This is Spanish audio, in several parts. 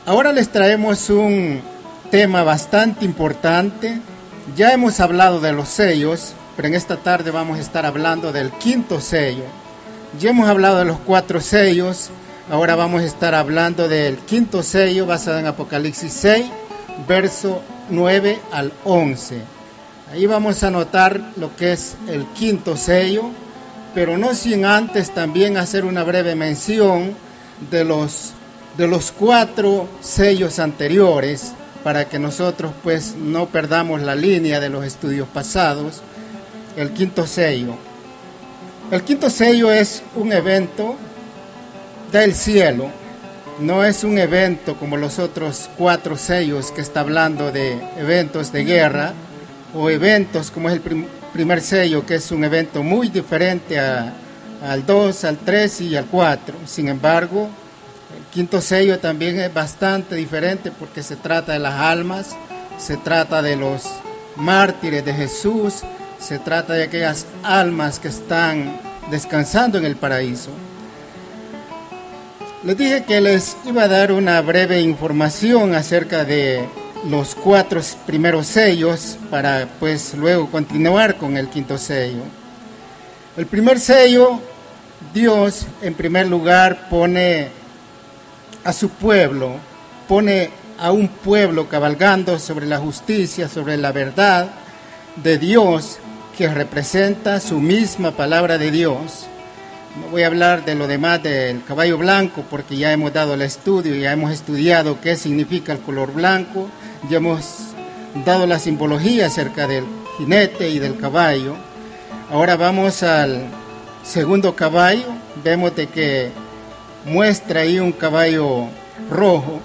Ahora les traemos un tema bastante importante. Ya hemos hablado de los sellos, pero en esta tarde vamos a estar hablando del quinto sello. Ya hemos hablado de los 4 sellos, ahora vamos a estar hablando del quinto sello basado en Apocalipsis 6, verso 9 al 11. Ahí vamos a notar lo que es el quinto sello, pero no sin antes también hacer una breve mención de los 4 sellos anteriores, para que nosotros pues no perdamos la línea de los estudios pasados. El quinto sello. El quinto sello es un evento del cielo, no es un evento como los otros 4 sellos que está hablando de eventos de guerra, o eventos como es el primer sello, que es un evento muy diferente al 2, al 3 y al 4. Sin embargo, el quinto sello también es bastante diferente porque se trata de las almas, se trata de los mártires de Jesús, se trata de aquellas almas que están descansando en el paraíso. Les dije que les iba a dar una breve información acerca de los 4 primeros sellos para pues luego continuar con el quinto sello. El primer sello, Dios en primer lugar pone a su pueblo, pone a un pueblo cabalgando sobre la justicia, sobre la verdad de Dios, que representa su misma palabra de Dios. No voy a hablar de lo demás del caballo blanco porque ya hemos dado el estudio, ya hemos estudiado qué significa el color blanco, ya hemos dado la simbología acerca del jinete y del caballo. Ahora vamos al segundo caballo, vemos de que muestra ahí un caballo rojo,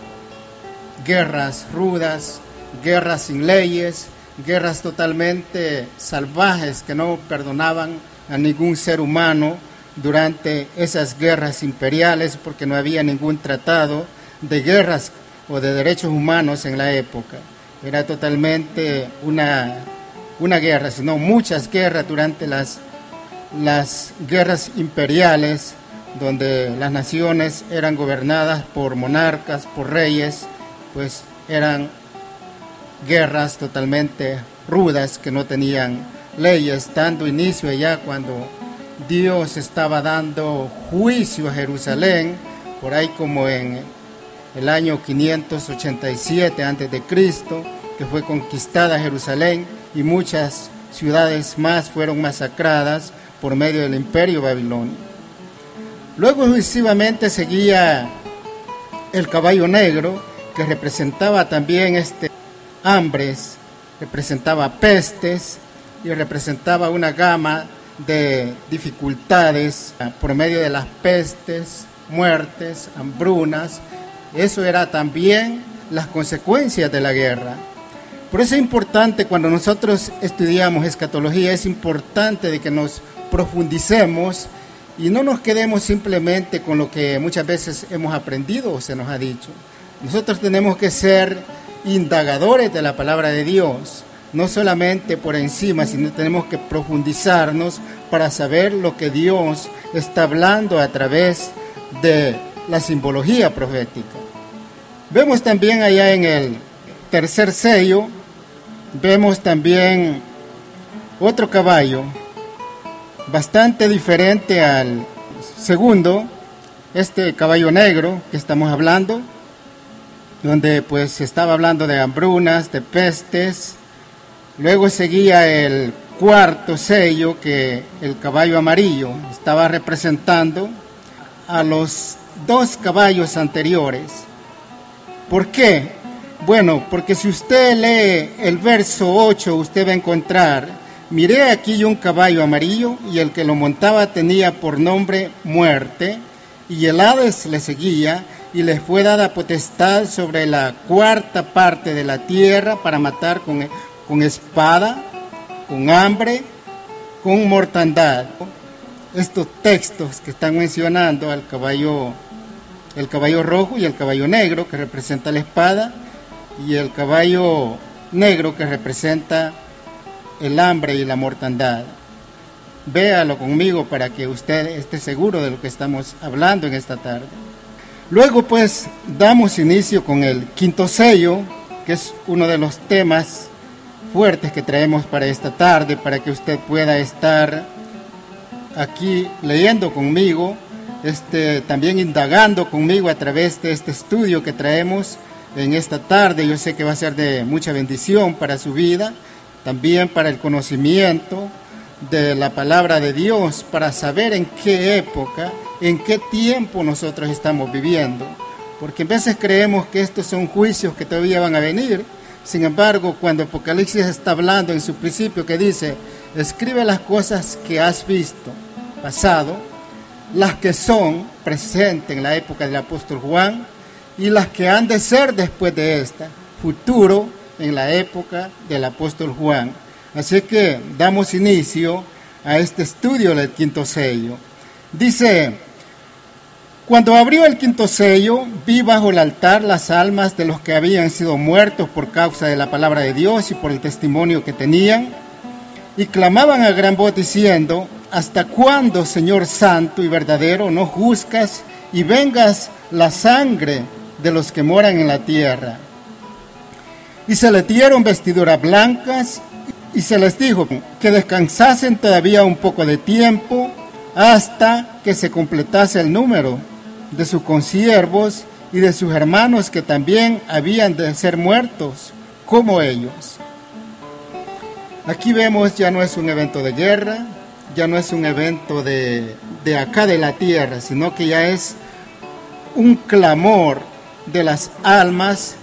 guerras rudas, guerras sin leyes, guerras totalmente salvajes que no perdonaban a ningún ser humano durante esas guerras imperiales, porque no había ningún tratado de guerras o de derechos humanos en la época. Era totalmente una guerra, sino muchas guerras durante las guerras imperiales, donde las naciones eran gobernadas por monarcas, por reyes, pues eran guerras totalmente rudas que no tenían leyes, dando inicio ya cuando Dios estaba dando juicio a Jerusalén, por ahí como en el año 587 a.C., que fue conquistada Jerusalén y muchas ciudades más fueron masacradas por medio del imperio babilonio. Luego sucesivamente seguía el caballo negro, que representaba también hambres, representaba pestes y representaba una gama de dificultades por medio de las pestes, muertes, hambrunas. Eso era también las consecuencias de la guerra. Por eso es importante, cuando nosotros estudiamos escatología, es importante de que nos profundicemos y no nos quedemos simplemente con lo que muchas veces hemos aprendido o se nos ha dicho. Nosotros tenemos que ser indagadores de la palabra de Dios, no solamente por encima, sino tenemos que profundizarnos para saber lo que Dios está hablando a través de la simbología profética. Vemos también allá en el tercer sello, vemos también otro caballo, bastante diferente al segundo, este caballo negro que estamos hablando, donde pues se estaba hablando de hambrunas, de pestes. Luego seguía el cuarto sello, que el caballo amarillo estaba representando a los 2 caballos anteriores. ¿Por qué? Bueno, porque si usted lee el verso 8, usted va a encontrar: miré aquí un caballo amarillo, y el que lo montaba tenía por nombre Muerte, y el Hades le seguía, y les fue dada potestad sobre la 4ª parte de la tierra para matar con espada, con hambre, con mortandad. Estos textos que están mencionando el caballo rojo y el caballo negro, que representa la espada, y el caballo negro, que representa el hambre y la mortandad. Véalo conmigo para que usted esté seguro de lo que estamos hablando en esta tarde. Luego pues damos inicio con el quinto sello, que es uno de los temas fuertes que traemos para esta tarde, para que usted pueda estar aquí leyendo conmigo, también indagando conmigo a través de este estudio que traemos en esta tarde. Yo sé que va a ser de mucha bendición para su vida, también para el conocimiento de la palabra de Dios, para saber en qué época, en qué tiempo nosotros estamos viviendo, porque a veces creemos que estos son juicios que todavía van a venir. Sin embargo, cuando Apocalipsis está hablando en su principio, que dice, escribe las cosas que has visto, pasado, las que son presentes en la época del apóstol Juan, y las que han de ser después de esta, futuro en la época del apóstol Juan. Así que damos inicio a este estudio del quinto sello. Dice, cuando abrió el quinto sello, vi bajo el altar las almas de los que habían sido muertos por causa de la palabra de Dios y por el testimonio que tenían, y clamaban a gran voz diciendo, ¿hasta cuándo, Señor santo y verdadero, no juzgas y vengas la sangre de los que moran en la tierra? Y se les dieron vestiduras blancas, y se les dijo que descansasen todavía un poco de tiempo hasta que se completase el número de sus consiervos y de sus hermanos que también habían de ser muertos como ellos. Aquí vemos, ya no es un evento de guerra, ya no es un evento de acá de la tierra, sino que ya es un clamor de las almas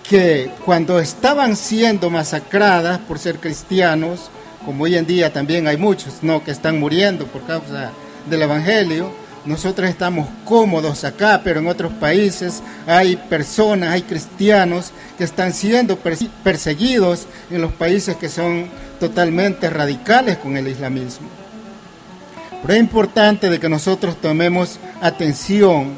que cuando estaban siendo masacradas por ser cristianos, como hoy en día también hay muchos, ¿no?, que están muriendo por causa del Evangelio. Nosotros estamos cómodos acá, pero en otros países hay personas, hay cristianos que están siendo perseguidos en los países que son totalmente radicales con el islamismo. Pero es importante de que nosotros tomemos atención,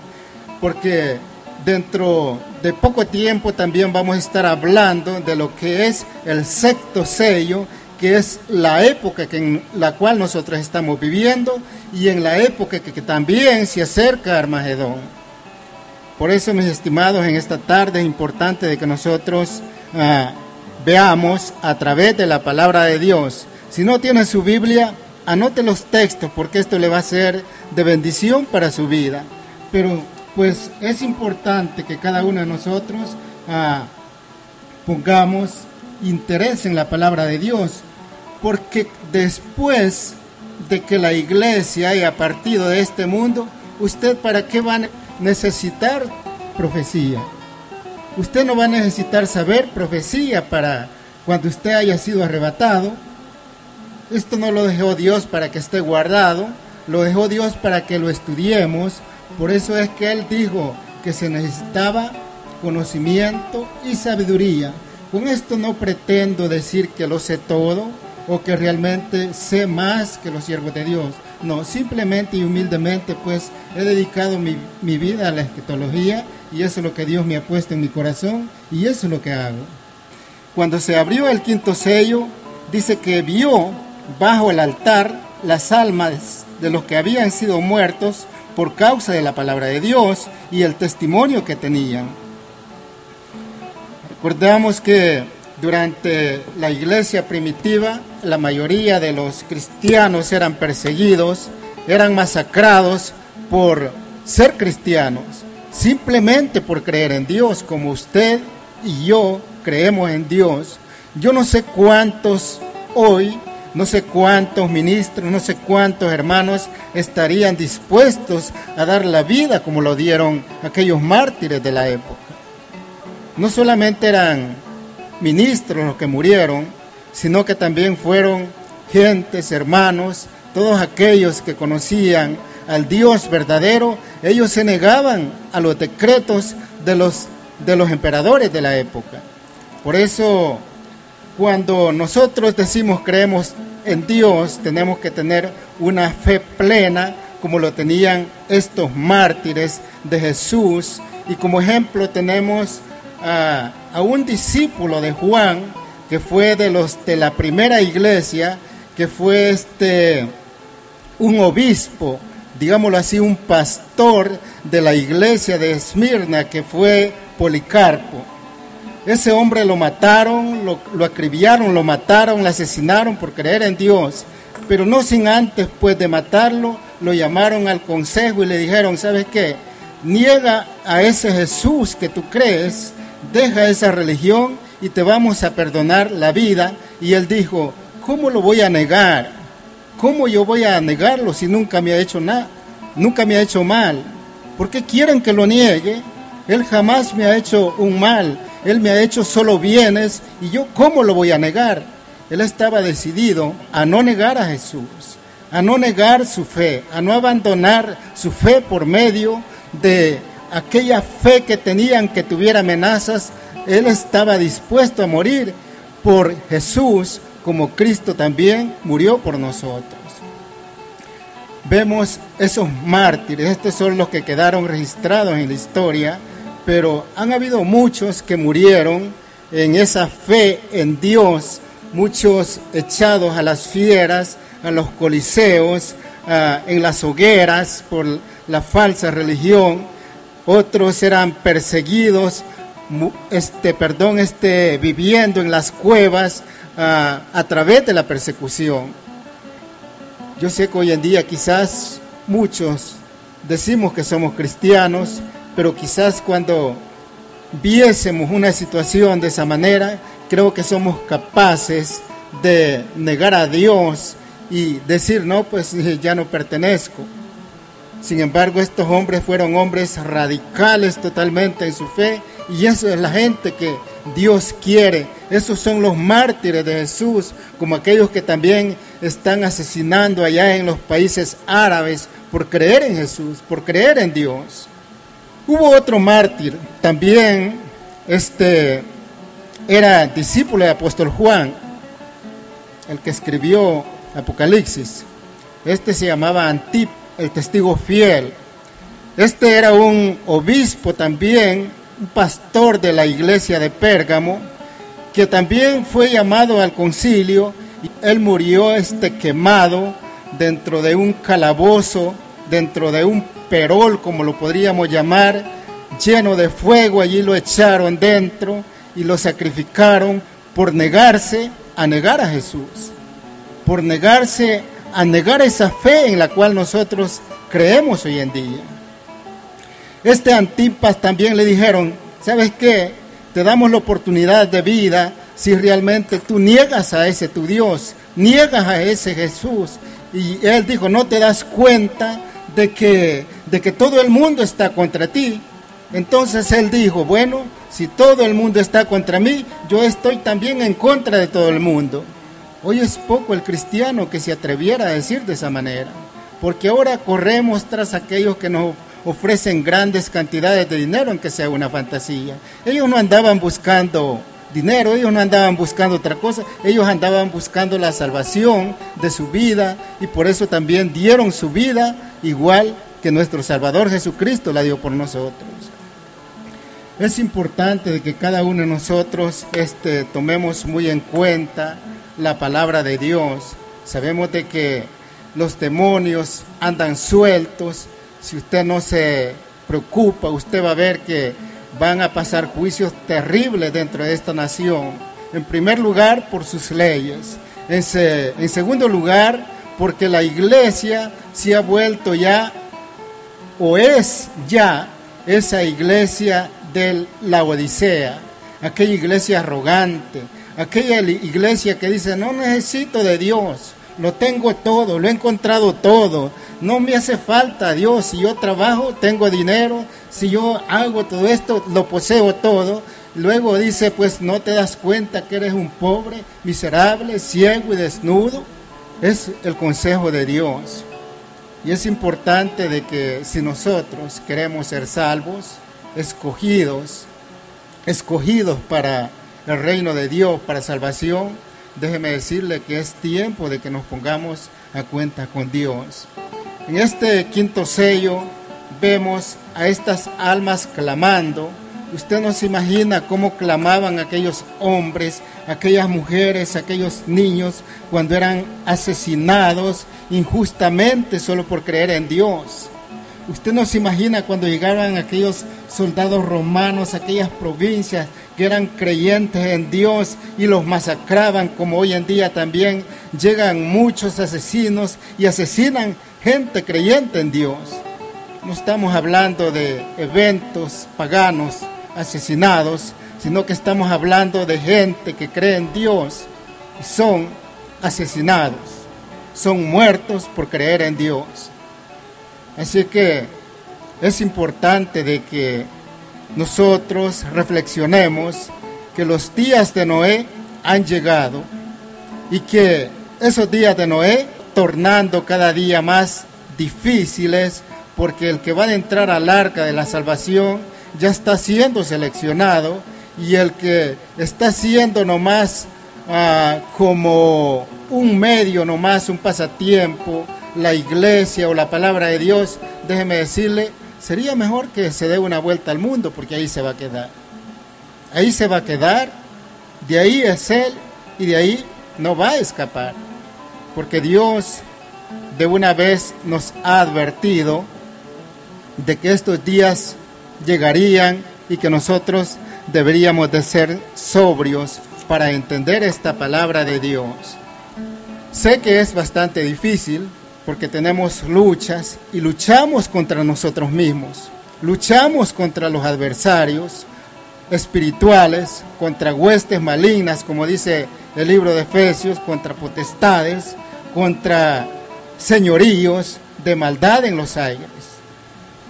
porque dentro de poco tiempo también vamos a estar hablando de lo que es el sexto sello, que es la época en la cual nosotros estamos viviendo y en la época que también se acerca Armagedón. Por eso, mis estimados, en esta tarde es importante de que nosotros veamos a través de la palabra de Dios. Si no tiene su Biblia, anote los textos, porque esto le va a ser de bendición para su vida. Pero pues es importante que cada uno de nosotros pongamos interés en la palabra de Dios, porque después de que la iglesia haya partido de este mundo, ¿usted para qué va a necesitar profecía? Usted no va a necesitar saber profecía para cuando usted haya sido arrebatado. Esto no lo dejó Dios para que esté guardado, lo dejó Dios para que lo estudiemos. Por eso es que Él dijo que se necesitaba conocimiento y sabiduría. Con esto no pretendo decir que lo sé todo o que realmente sé más que los siervos de Dios. No, simplemente y humildemente pues he dedicado mi vida a la escatología, y eso es lo que Dios me ha puesto en mi corazón y eso es lo que hago. Cuando se abrió el quinto sello, dice que vio bajo el altar las almas de los que habían sido muertos por causa de la palabra de Dios y el testimonio que tenían. Recordamos que durante la iglesia primitiva, la mayoría de los cristianos eran perseguidos, eran masacrados por ser cristianos, simplemente por creer en Dios, como usted y yo creemos en Dios. Yo no sé cuántos hoy, no sé cuántos ministros, no sé cuántos hermanos estarían dispuestos a dar la vida como lo dieron aquellos mártires de la época. No solamente eran ministros los que murieron, sino que también fueron gentes, hermanos, todos aquellos que conocían al Dios verdadero. Ellos se negaban a los decretos de los emperadores de la época. Por eso, cuando nosotros decimos creemos en Dios, tenemos que tener una fe plena, como lo tenían estos mártires de Jesús. Y como ejemplo tenemos a un discípulo de Juan, que fue de la primera iglesia, que fue un obispo digámoslo así, un pastor de la iglesia de Esmirna, que fue Policarpo. Ese hombre lo mataron, lo acribillaron, lo mataron, lo asesinaron por creer en Dios. Pero no sin antes, pues, de matarlo, lo llamaron al consejo y le dijeron, ¿sabes qué? Niega a ese Jesús que tú crees, deja esa religión y te vamos a perdonar la vida. Y él dijo, ¿cómo lo voy a negar? ¿Cómo yo voy a negarlo si nunca me ha hecho nada? Nunca me ha hecho mal. ¿Por qué quieren que lo niegue? Él jamás me ha hecho un mal. Él me ha hecho solo bienes. ¿Y yo cómo lo voy a negar? Él estaba decidido a no negar a Jesús, a no negar su fe, a no abandonar su fe por medio de aquella fe que tenían que tuviera amenazas. Él estaba dispuesto a morir por Jesús, como Cristo también murió por nosotros. Vemos esos mártires, estos son los que quedaron registrados en la historia, pero han habido muchos que murieron en esa fe en Dios, muchos echados a las fieras, a los coliseos, en las hogueras por la falsa religión. Otros eran perseguidos, viviendo en las cuevas a través de la persecución. Yo sé que hoy en día quizás muchos decimos que somos cristianos, pero quizás cuando viésemos una situación de esa manera, creo que somos capaces de negar a Dios y decir, no, pues ya no pertenezco. Sin embargo, estos hombres fueron hombres radicales totalmente en su fe, y eso es la gente que Dios quiere. Esos son los mártires de Jesús, como aquellos que también están asesinando allá en los países árabes por creer en Jesús, por creer en Dios. Hubo otro mártir, también era discípulo del apóstol Juan, el que escribió Apocalipsis. Se llamaba Antip, el testigo fiel. Era un obispo también, un pastor de la iglesia de Pérgamo, que también fue llamado al concilio, y él murió quemado dentro de un calabozo, dentro de un perol, como lo podríamos llamar, lleno de fuego. Allí lo echaron dentro y lo sacrificaron por negarse a negar a Jesús, por negarse a negar esa fe en la cual nosotros creemos hoy en día. Antipas también le dijeron, ¿sabes qué? Te damos la oportunidad de vida si realmente tú niegas a ese tu Dios, niegas a ese Jesús. Y él dijo, ¿no te das cuenta de que todo el mundo está contra ti? Entonces él dijo, bueno, si todo el mundo está contra mí, yo estoy también en contra de todo el mundo. Hoy es poco el cristiano que se atreviera a decir de esa manera, porque ahora corremos tras aquellos que nos ofrecen grandes cantidades de dinero, aunque sea una fantasía. Ellos no andaban buscando dinero, ellos no andaban buscando otra cosa, ellos andaban buscando la salvación de su vida, y por eso también dieron su vida, igual que nuestro Salvador Jesucristo la dio por nosotros. Es importante de que cada uno de nosotros tomemos muy en cuenta la palabra de Dios. Sabemos de que los demonios andan sueltos. Si usted no se preocupa, usted va a ver que van a pasar juicios terribles dentro de esta nación. En primer lugar, por sus leyes. En segundo lugar, porque la iglesia se ha vuelto ya, o es ya, esa iglesia de la Odisea, aquella iglesia arrogante, aquella iglesia que dice, no necesito de Dios, lo tengo todo, lo he encontrado todo, no me hace falta Dios, si yo trabajo, tengo dinero, si yo hago todo esto, lo poseo todo. Luego dice, pues no te das cuenta que eres un pobre, miserable, ciego y desnudo. Es el consejo de Dios. Y es importante de que si nosotros queremos ser salvos, escogidos para el reino de Dios, para salvación, déjeme decirle que es tiempo de que nos pongamos a cuenta con Dios. En quinto sello vemos a estas almas clamando, Usted no se imagina cómo clamaban aquellos hombres, aquellas mujeres, aquellos niños cuando eran asesinados injustamente solo por creer en Dios. Usted no se imagina cuando llegaban aquellos soldados romanos, aquellas provincias que eran creyentes en Dios y los masacraban, como hoy en día también llegan muchos asesinos y asesinan gente creyente en Dios. No estamos hablando de eventos paganos asesinados, sino que estamos hablando de gente que cree en Dios y son asesinados, son muertos por creer en Dios. Así que es importante de que nosotros reflexionemos que los días de Noé han llegado y que esos días de Noé tornando cada día más difíciles, porque el que va a entrar al arca de la salvación ya está siendo seleccionado y el que está siendo nomás como un medio, nomás un pasatiempo, la iglesia o la palabra de Dios, déjeme decirle, sería mejor que se dé una vuelta al mundo, porque ahí se va a quedar. Ahí se va a quedar, de ahí es Él y de ahí no va a escapar, porque Dios de una vez nos ha advertido de que estos días llegarían y que nosotros deberíamos de ser sobrios para entender esta palabra de Dios. Sé que es bastante difícil porque tenemos luchas y luchamos contra nosotros mismos, luchamos contra los adversarios espirituales, contra huestes malignas, como dice el libro de Efesios, contra potestades, contra señoríos de maldad en los aires.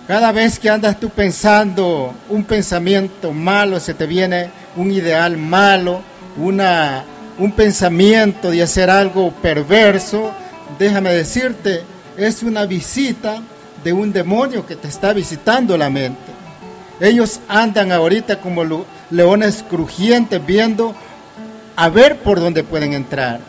Cada vez que andas tú pensando un pensamiento malo, se te viene un ideal malo, un pensamiento de hacer algo perverso, déjame decirte, es una visita de un demonio que te está visitando la mente. Ellos andan ahorita como leones crujientes viendo a ver por dónde pueden entrar,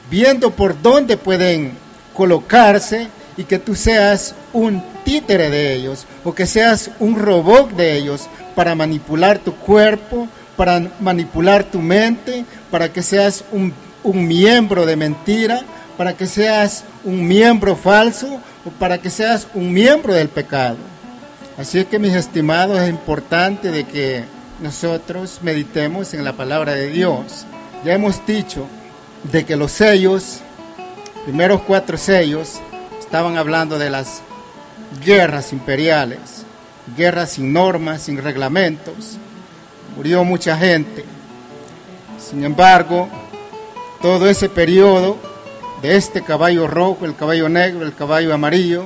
viendo por dónde pueden colocarse y que tú seas un títere de ellos o que seas un robot de ellos para manipular tu cuerpo, para manipular tu mente, para que seas un miembro de mentira, para que seas un miembro falso o para que seas un miembro del pecado. Así que, mis estimados, es importante de que nosotros meditemos en la palabra de Dios. Ya hemos dicho de que los sellos, primeros 4 sellos, estaban hablando de las guerras imperiales, guerras sin normas, sin reglamentos. Murió mucha gente. Sin embargo, todo ese periodo de este caballo rojo, el caballo negro, el caballo amarillo,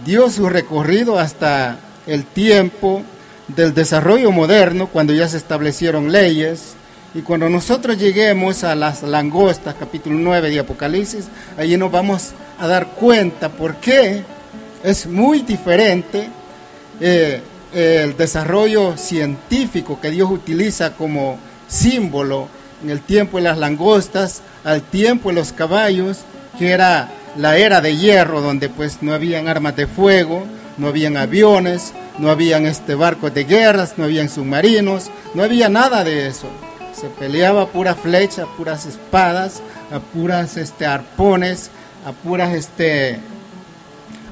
dio su recorrido hasta el tiempo del desarrollo moderno, cuando ya se establecieron leyes, y cuando nosotros lleguemos a las langostas, capítulo 9 de Apocalipsis, allí nos vamos a dar cuenta por qué es muy diferente el desarrollo científico que Dios utiliza como símbolo en el tiempo de las langostas al tiempo de los caballos, que era la era de hierro, donde pues no habían armas de fuego, no habían aviones, no habían barcos de guerras, no habían submarinos, no había nada de eso. Se peleaba a pura flecha, a puras espadas, a puras arpones, a puras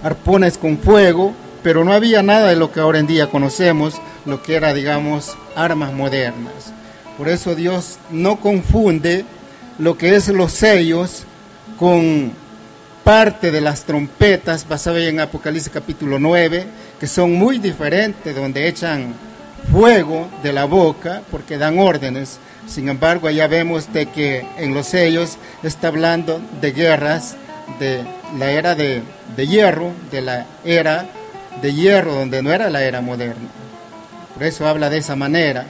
arpones con fuego, pero no había nada de lo que ahora en día conocemos, lo que era, digamos, armas modernas. Por eso Dios no confunde lo que es los sellos con parte de las trompetas, basado en Apocalipsis capítulo 9, que son muy diferentes, donde echan fuego de la boca porque dan órdenes. Sin embargo, allá vemos de que en los sellos está hablando de guerras, de la era de hierro, de la era de hierro, donde no era la era moderna. Por eso habla de esa manera.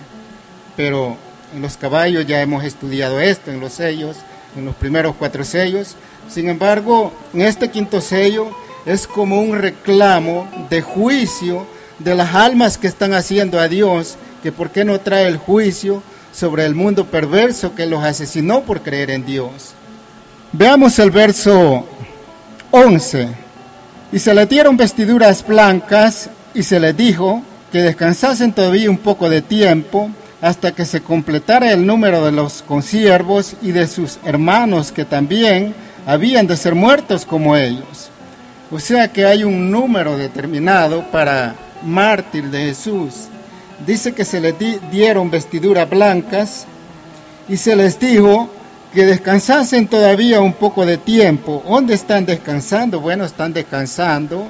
Pero en los caballos ya hemos estudiado esto, en los sellos, en los primeros 4 sellos. Sin embargo, en este 5º sello es como un reclamo de juicio de las almas que están haciendo a Dios, que por qué no trae el juicio sobre el mundo perverso que los asesinó por creer en Dios. Veamos el verso 11. Y se le dieron vestiduras blancas y se le dijo, que descansasen todavía un poco de tiempo hasta que se completara el número de los consiervos y de sus hermanos que también habían de ser muertos como ellos. O sea que hay un número determinado para mártir de Jesús. Dice que se les dieron vestiduras blancas y se les dijo que descansasen todavía un poco de tiempo. ¿Dónde están descansando? Bueno, están descansando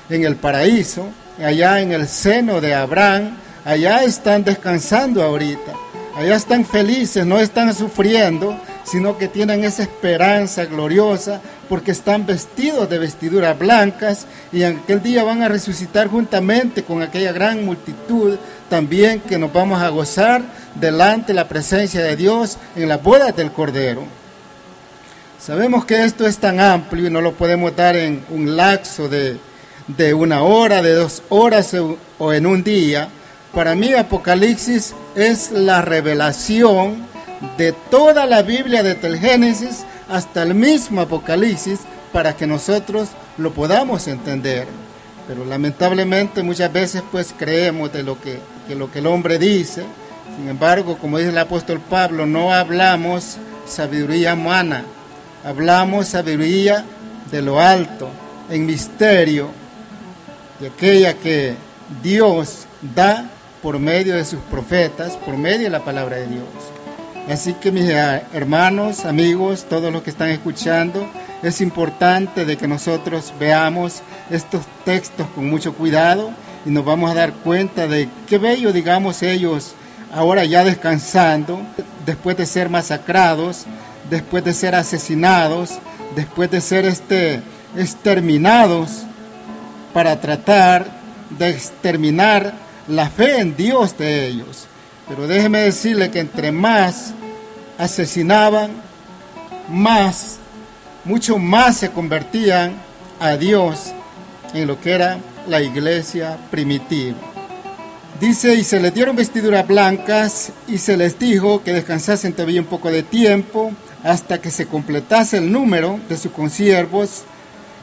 en el paraíso, allá en el seno de Abraham. Allá están descansando ahorita, allá están felices, no están sufriendo, sino que tienen esa esperanza gloriosa porque están vestidos de vestiduras blancas y en aquel día van a resucitar juntamente con aquella gran multitud también que nos vamos a gozar delante de la presencia de Dios en las bodas del Cordero. Sabemos que esto es tan amplio y no lo podemos dar en un lapso de 1 hora, de 2 horas o en un día. Para mí Apocalipsis es la revelación de toda la Biblia desde el Génesis hasta el mismo Apocalipsis para que nosotros lo podamos entender. Pero lamentablemente muchas veces pues creemos de lo que el hombre dice. Sin embargo, como dice el apóstol Pablo, no hablamos sabiduría humana, hablamos sabiduría de lo alto, en misterio, de aquella que Dios da por medio de sus profetas, por medio de la palabra de Dios. Así que mis hermanos, amigos, todos los que están escuchando, es importante de que nosotros veamos estos textos con mucho cuidado y nos vamos a dar cuenta de qué bello, digamos, ellos ahora ya descansando, después de ser masacrados, después de ser asesinados, después de ser exterminados, para tratar de exterminar la fe en Dios de ellos. Pero déjeme decirle que entre más asesinaban, mucho más se convertían a Dios en lo que era la iglesia primitiva. Dice, y se les dieron vestiduras blancas y se les dijo que descansasen todavía un poco de tiempo hasta que se completase el número de sus consiervos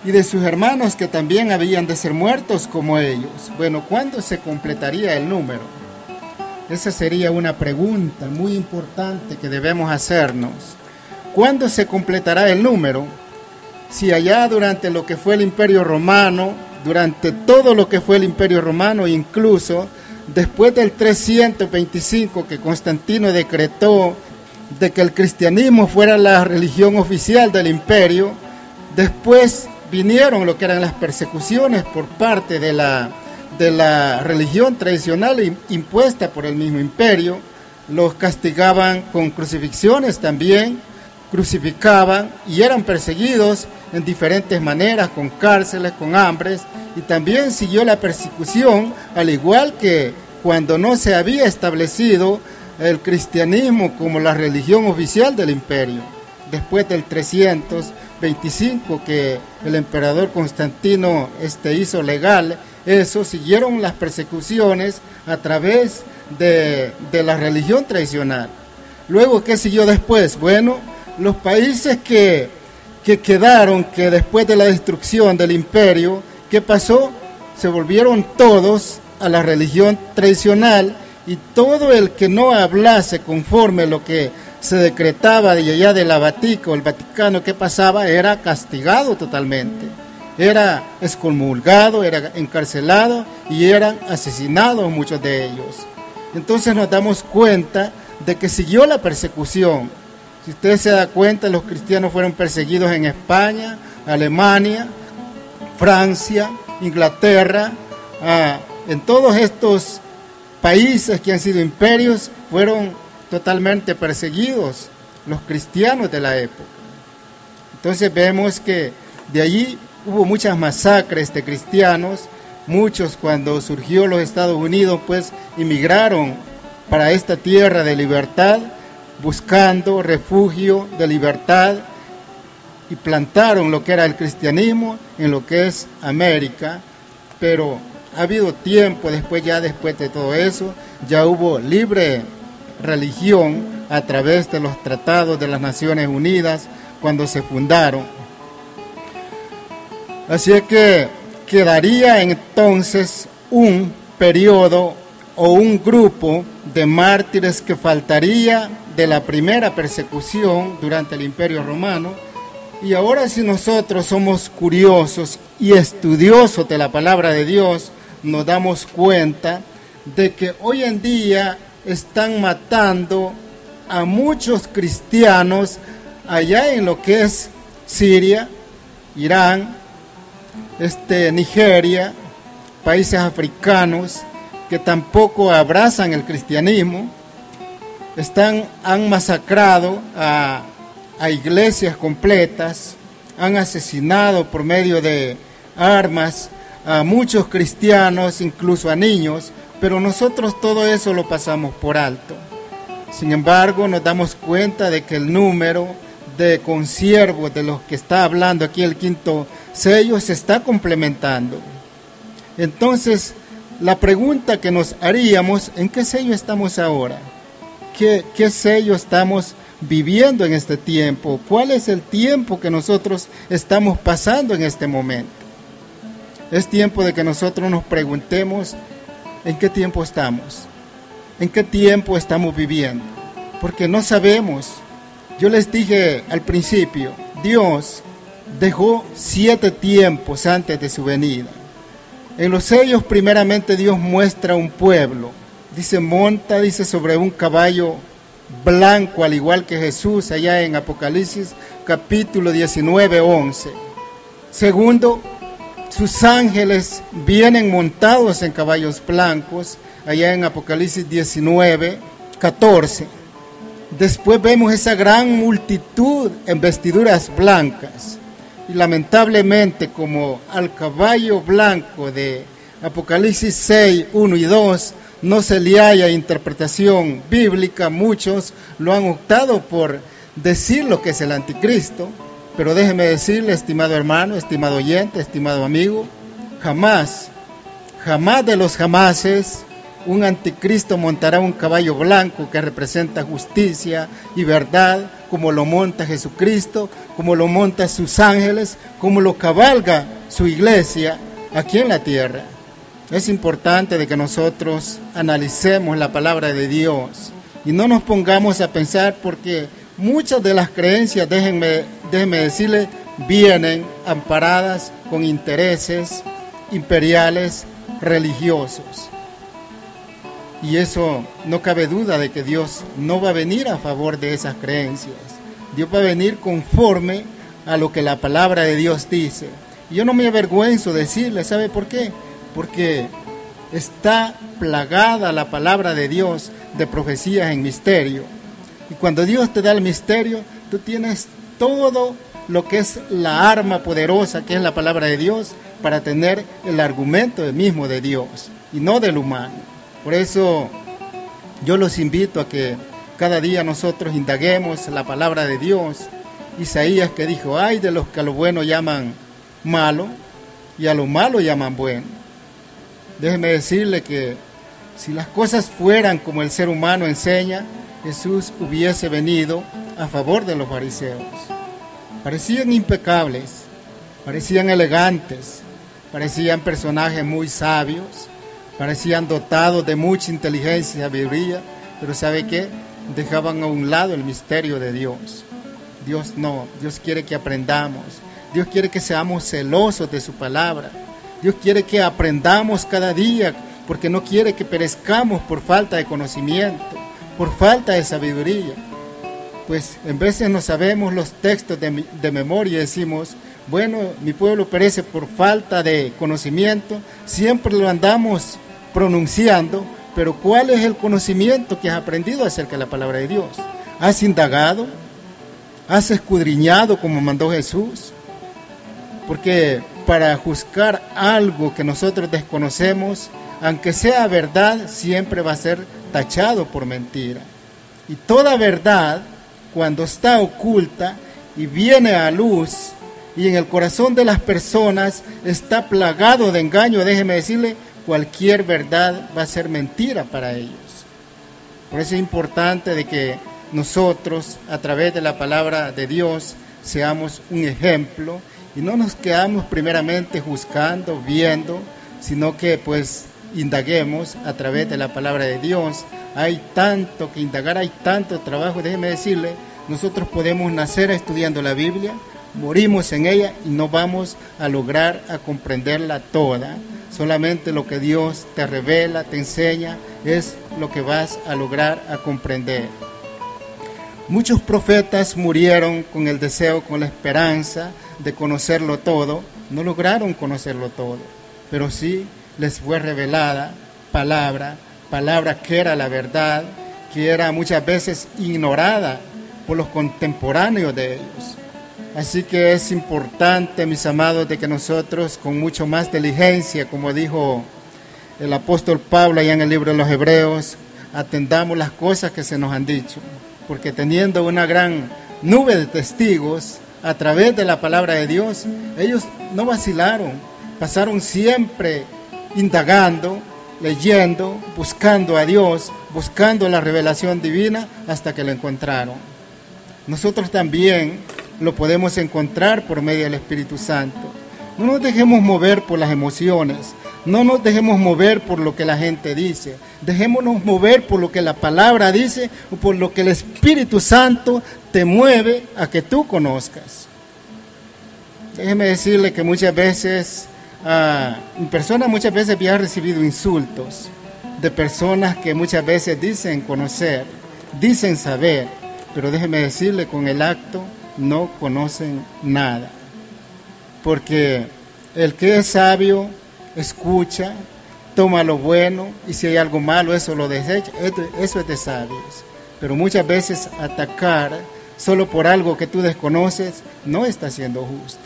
y de sus hermanos que también habían de ser muertos como ellos. Bueno, ¿cuándo se completaría el número? Esa sería una pregunta muy importante que debemos hacernos. ¿Cuándo se completará el número? Si allá durante lo que fue el Imperio Romano, durante todo lo que fue el Imperio Romano, incluso después del 325 que Constantino decretó de que el cristianismo fuera la religión oficial del imperio, después vinieron lo que eran las persecuciones por parte de la religión tradicional impuesta por el mismo imperio. Los castigaban con crucifixiones también, crucificaban y eran perseguidos en diferentes maneras, con cárceles, con hambres, y también siguió la persecución, al igual que cuando no se había establecido el cristianismo como la religión oficial del imperio. Después del 325 que el emperador Constantino hizo legal, eso siguieron las persecuciones a través de la religión tradicional. Luego, ¿qué siguió después? Bueno, los países que quedaron, que después de la destrucción del imperio, ¿qué pasó? Se volvieron todos a la religión tradicional, y todo el que no hablase conforme lo que se decretaba de allá de la el Vaticano, ¿qué pasaba? Era castigado totalmente, era excomulgado, era encarcelado y eran asesinados muchos de ellos. Entonces nos damos cuenta de que siguió la persecución. Si usted se da cuenta, los cristianos fueron perseguidos en España, Alemania, Francia, Inglaterra, en todos estos países que han sido imperios, fueron totalmente perseguidos los cristianos de la época. Entonces vemos que de allí hubo muchas masacres de cristianos. Muchos, cuando surgió los Estados Unidos, pues inmigraron para esta tierra de libertad, buscando refugio de libertad, y plantaron lo que era el cristianismo en lo que es América. Pero ha habido tiempo después de todo eso, ya hubo libre religión a través de los tratados de las Naciones Unidas cuando se fundaron. Así es que quedaría entonces un periodo o un grupo de mártires que faltaría de la primera persecución durante el Imperio Romano. Y ahora, si nosotros somos curiosos y estudiosos de la palabra de Dios, nos damos cuenta de que hoy en día están matando a muchos cristianos allá en lo que es Siria, Irán, Nigeria, países africanos que tampoco abrazan el cristianismo. Han masacrado a iglesias completas, han asesinado por medio de armas a muchos cristianos, incluso a niños, pero nosotros todo eso lo pasamos por alto. Sin embargo, nos damos cuenta de que el número de consiervos de los que está hablando aquí el quinto sello se está complementando. Entonces, la pregunta que nos haríamos, ¿en qué sello estamos ahora? ¿Qué sello estamos viviendo en este tiempo? ¿Cuál es el tiempo que nosotros estamos pasando en este momento? Es tiempo de que nosotros nos preguntemos en qué tiempo estamos, en qué tiempo estamos viviendo, porque no sabemos. Yo les dije al principio, Dios dejó 7 tiempos antes de su venida. En los sellos, primeramente, Dios muestra un pueblo. Dice sobre un caballo blanco, al igual que Jesús, allá en Apocalipsis, capítulo 19, 11. Segundo, sus ángeles vienen montados en caballos blancos, allá en Apocalipsis 19, 14. Después vemos esa gran multitud en vestiduras blancas. Y lamentablemente, como al caballo blanco de Apocalipsis 6, 1 y 2, no se le haya interpretación bíblica, muchos lo han optado por decir lo que es el anticristo. Pero déjeme decirle, estimado hermano, estimado oyente, estimado amigo, jamás de los jamases, un anticristo montará un caballo blanco que representa justicia y verdad, como lo monta Jesucristo, como lo monta sus ángeles, como lo cabalga su iglesia aquí en la tierra. Es importante de que nosotros analicemos la palabra de Dios y no nos pongamos a pensar, porque muchas de las creencias, déjenme decirle, vienen amparadas con intereses imperiales religiosos. Y eso, no cabe duda de que Dios no va a venir a favor de esas creencias. Dios va a venir conforme a lo que la palabra de Dios dice. Y yo no me avergüenzo de decirle, ¿sabe por qué? Porque está plagada la palabra de Dios de profecías en misterio. Y cuando Dios te da el misterio, tú tienes todo lo que es la arma poderosa, que es la palabra de Dios, para tener el argumento mismo de Dios y no del humano. Por eso yo los invito a que cada día nosotros indaguemos la palabra de Dios. Isaías, que dijo, ay de los que a lo bueno llaman malo y a lo malo llaman bueno. Déjeme decirle que si las cosas fueran como el ser humano enseña, Jesús hubiese venido a favor de los fariseos. Parecían impecables, parecían elegantes, parecían personajes muy sabios, parecían dotados de mucha inteligencia y sabiduría, pero ¿sabe qué? Dejaban a un lado el misterio de Dios. Dios no, Dios quiere que aprendamos, Dios quiere que seamos celosos de su palabra, Dios quiere que aprendamos cada día, porque no quiere que perezcamos por falta de conocimiento, por falta de sabiduría. Pues en veces no sabemos los textos de memoria y decimos, bueno, mi pueblo perece por falta de conocimiento, siempre lo andamos pronunciando, pero ¿cuál es el conocimiento que has aprendido acerca de la palabra de Dios? ¿Has indagado? ¿Has escudriñado como mandó Jesús? Porque para juzgar algo que nosotros desconocemos, aunque sea verdad, siempre va a ser tachado por mentira. Y toda verdad, cuando está oculta y viene a luz, y en el corazón de las personas está plagado de engaño, déjeme decirle, cualquier verdad va a ser mentira para ellos. Por eso es importante de que nosotros, a través de la palabra de Dios, seamos un ejemplo y no nos quedamos primeramente juzgando, viendo, sino que pues indaguemos a través de la palabra de Dios. Hay tanto que indagar, hay tanto trabajo. Déjeme decirle, nosotros podemos nacer estudiando la Biblia, morimos en ella y no vamos a lograr a comprenderla toda. Solamente lo que Dios te revela, te enseña, es lo que vas a lograr a comprender. Muchos profetas murieron con el deseo, con la esperanza de conocerlo todo. No lograron conocerlo todo, pero sí les fue revelada palabra que era la verdad, que era muchas veces ignorada por los contemporáneos de ellos. Así que es importante, mis amados, de que nosotros con mucho más diligencia, como dijo el apóstol Pablo allá en el libro de los Hebreos, atendamos las cosas que se nos han dicho, porque teniendo una gran nube de testigos a través de la palabra de Dios, ellos no vacilaron, pasaron siempre indagando, leyendo, buscando a Dios, buscando la revelación divina hasta que lo encontraron. Nosotros también lo podemos encontrar por medio del Espíritu Santo. No nos dejemos mover por las emociones, no nos dejemos mover por lo que la gente dice, dejémonos mover por lo que la palabra dice o por lo que el Espíritu Santo te mueve a que tú conozcas. Déjeme decirle que muchas veces, mi persona muchas veces había recibido insultos de personas que muchas veces dicen conocer, dicen saber, pero déjeme decirle, con el acto no conocen nada, porque el que es sabio escucha, toma lo bueno y si hay algo malo eso lo desecha. Eso es de sabios, pero muchas veces atacar solo por algo que tú desconoces no está siendo justo.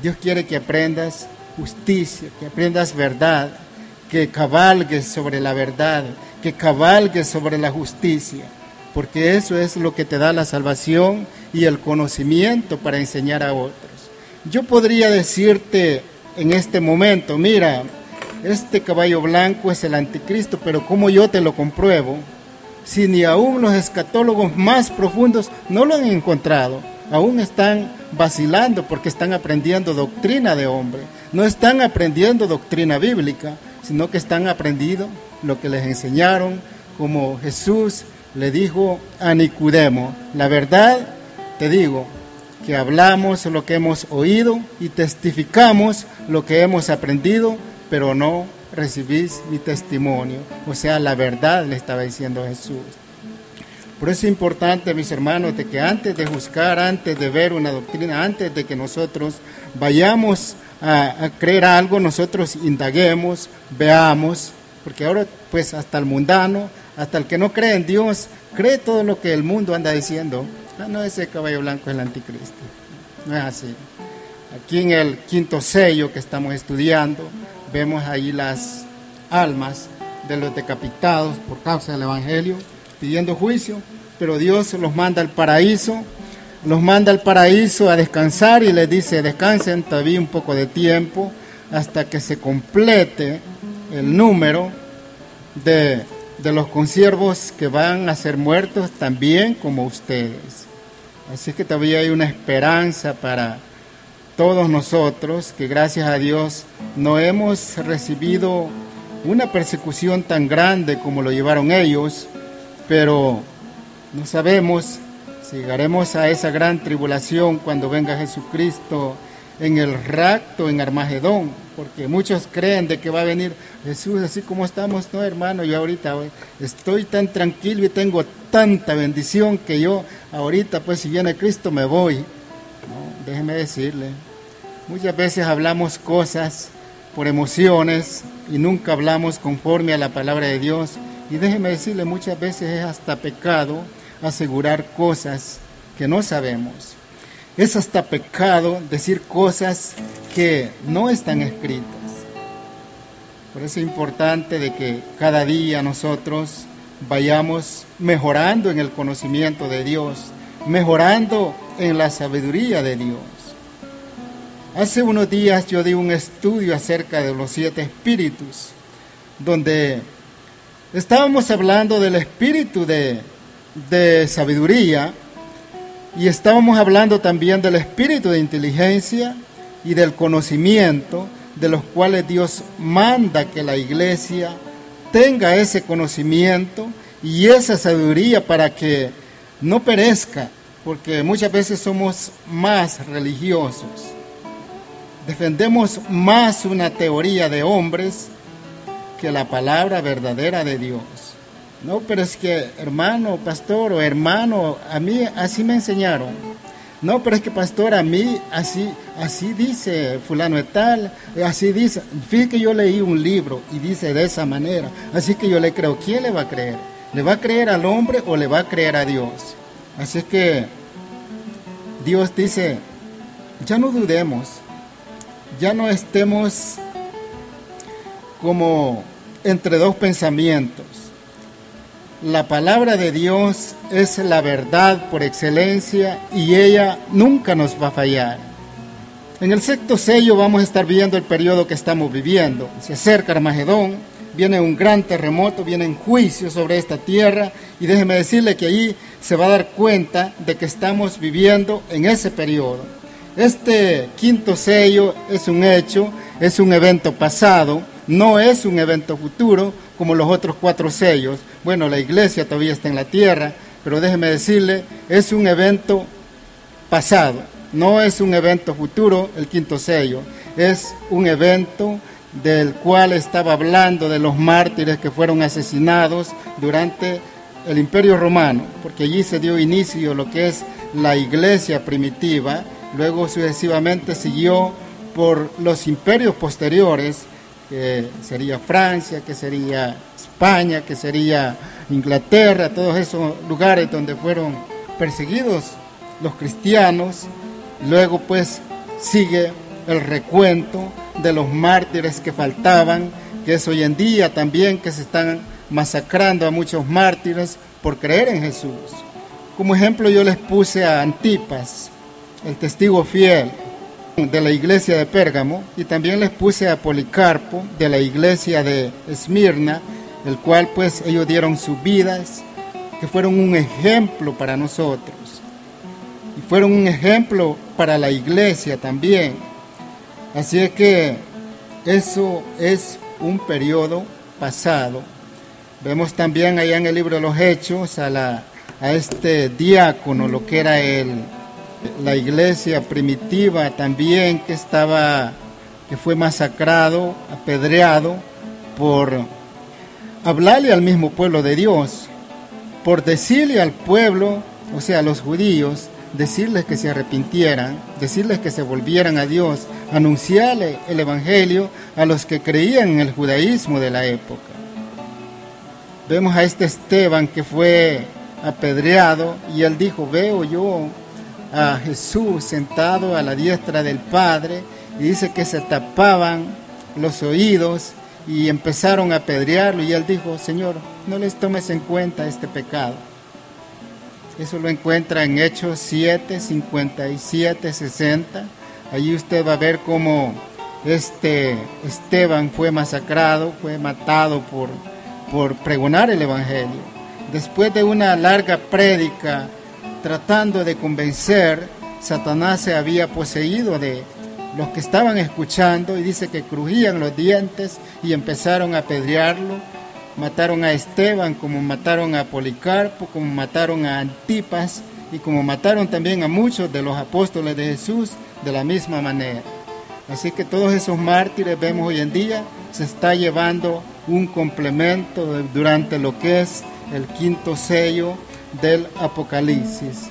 Dios quiere que aprendas justicia, que aprendas verdad, que cabalgues sobre la verdad, que cabalgues sobre la justicia, porque eso es lo que te da la salvación y el conocimiento para enseñar a otros. Yo podría decirte en este momento, mira, este caballo blanco es el anticristo, pero ¿cómo yo te lo compruebo? Si ni aún los escatólogos más profundos no lo han encontrado, aún están vacilando porque están aprendiendo doctrina de hombre, no están aprendiendo doctrina bíblica, sino que están aprendiendo lo que les enseñaron, como Jesús le dijo a Nicodemo, la verdad te digo, que hablamos lo que hemos oído y testificamos lo que hemos aprendido, pero no recibís mi testimonio. O sea, la verdad le estaba diciendo Jesús. Por eso es importante, mis hermanos, de que antes de juzgar, antes de ver una doctrina, antes de que nosotros vayamos a creer algo, nosotros indaguemos, veamos, porque ahora pues hasta el mundano, hasta el que no cree en Dios, cree todo lo que el mundo anda diciendo. No, ese caballo blanco es el anticristo. No es así. Aquí en el quinto sello que estamos estudiando, vemos ahí las almas de los decapitados por causa del Evangelio, pidiendo juicio, pero Dios los manda al paraíso, a descansar y les dice, descansen todavía un poco de tiempo hasta que se complete el número de los consiervos que van a ser muertos también como ustedes. Así que todavía hay una esperanza para todos nosotros, que gracias a Dios no hemos recibido una persecución tan grande como lo llevaron ellos, pero no sabemos si llegaremos a esa gran tribulación cuando venga Jesucristo en el rapto, en Armagedón, porque muchos creen de que va a venir Jesús así como estamos. No, hermano, yo ahorita estoy tan tranquilo y tengo tanta bendición que yo ahorita, pues si viene Cristo me voy. No, déjeme decirle, muchas veces hablamos cosas por emociones y nunca hablamos conforme a la palabra de Dios, y déjeme decirle, muchas veces es hasta pecado asegurar cosas que no sabemos. Es hasta pecado decir cosas que no están escritas. Por eso es importante de que cada día nosotros vayamos mejorando en el conocimiento de Dios, mejorando en la sabiduría de Dios. Hace unos días yo di un estudio acerca de los 7 espíritus, donde estábamos hablando del espíritu de sabiduría, y estábamos hablando también del espíritu de inteligencia y del conocimiento, de los cuales Dios manda que la iglesia tenga ese conocimiento y esa sabiduría para que no perezca, porque muchas veces somos más religiosos. Defendemos más una teoría de hombres que la palabra verdadera de Dios. No, pero es que hermano, pastor o hermano, a mí así me enseñaron. No, pero es que pastor, a mí así dice fulano de tal, así dice. Fíjate que yo leí un libro y dice de esa manera, así que yo le creo. ¿Quién le va a creer? ¿Le va a creer al hombre o le va a creer a Dios? Así que Dios dice, ya no dudemos, ya no estemos como entre dos pensamientos. La palabra de Dios es la verdad por excelencia y ella nunca nos va a fallar. En el sexto sello vamos a estar viendo el periodo que estamos viviendo. Se acerca Armagedón, viene un gran terremoto, vienen juicios sobre esta tierra y déjeme decirle que ahí se va a dar cuenta de que estamos viviendo en ese periodo. Este quinto sello es un hecho, es un evento pasado, no es un evento futuro como los otros 4 sellos. Bueno, la iglesia todavía está en la tierra, pero déjeme decirle, es un evento pasado, no es un evento futuro el quinto sello, es un evento del cual estaba hablando de los mártires que fueron asesinados durante el Imperio Romano, porque allí se dio inicio a lo que es la iglesia primitiva, luego sucesivamente siguió por los imperios posteriores, que sería Francia, que sería España, que sería Inglaterra, todos esos lugares donde fueron perseguidos los cristianos. Luego pues sigue el recuento de los mártires que faltaban, que es hoy en día también que se están masacrando a muchos mártires por creer en Jesús. Como ejemplo yo les puse a Antipas, el testigo fiel de la iglesia de Pérgamo, y también les puse a Policarpo de la iglesia de Esmirna, el cual pues ellos dieron sus vidas, que fueron un ejemplo para nosotros y fueron un ejemplo para la iglesia también. Así es que eso es un periodo pasado. Vemos también allá en el libro de los Hechos a este diácono, lo que era la iglesia primitiva también, que fue masacrado, apedreado por hablarle al mismo pueblo de Dios, por decirle al pueblo, o sea, a los judíos, decirles que se arrepintieran, decirles que se volvieran a Dios, anunciarle el evangelio a los que creían en el judaísmo de la época. Vemos a este Esteban que fue apedreado y él dijo, veo yo a Jesús sentado a la diestra del Padre, y dice que se tapaban los oídos y empezaron a apedrearlo, y él dijo, Señor, no les tomes en cuenta este pecado. Eso lo encuentra en Hechos 7, 57, 60. Allí usted va a ver cómo Esteban fue masacrado, fue matado por pregonar el evangelio. Después de una larga prédica tratando de convencer, Satanás se había poseído de los que estaban escuchando y dice que crujían los dientes y empezaron a apedrearlo. Mataron a Esteban como mataron a Policarpo, como mataron a Antipas y como mataron también a muchos de los apóstoles de Jesús de la misma manera. Así que todos esos mártires vemos hoy en día se está llevando un complemento durante lo que es el quinto sello del Apocalipsis.